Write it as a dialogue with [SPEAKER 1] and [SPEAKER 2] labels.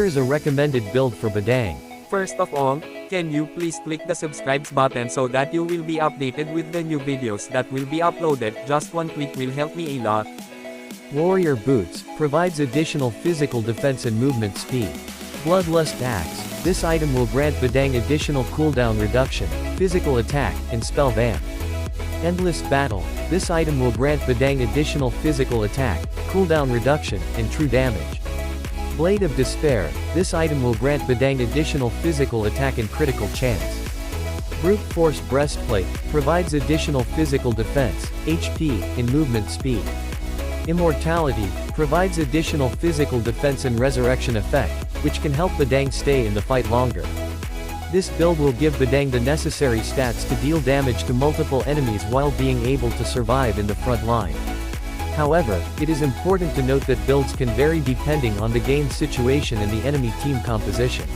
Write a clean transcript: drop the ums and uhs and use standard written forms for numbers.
[SPEAKER 1] is a recommended build for Badang.
[SPEAKER 2] First of all, can you please click the subscribe button so that you will be updated with the new videos that will be uploaded. Just one click will help me a lot.
[SPEAKER 1] Warrior Boots provides additional physical defense and movement speed. Bloodlust Axe. This item will grant Badang additional cooldown reduction, physical attack, and spell vamp. Endless Battle. This item will grant Badang additional physical attack, cooldown reduction, and true damage. Blade of Despair. This item will grant Badang additional physical attack and critical chance. Brute Force Breastplate provides additional physical defense, HP, and movement speed. Immortality provides additional physical defense and resurrection effect, which can help Badang stay in the fight longer. This build will give Badang the necessary stats to deal damage to multiple enemies while being able to survive in the front line. However, it is important to note that builds can vary depending on the game situation and the enemy team composition.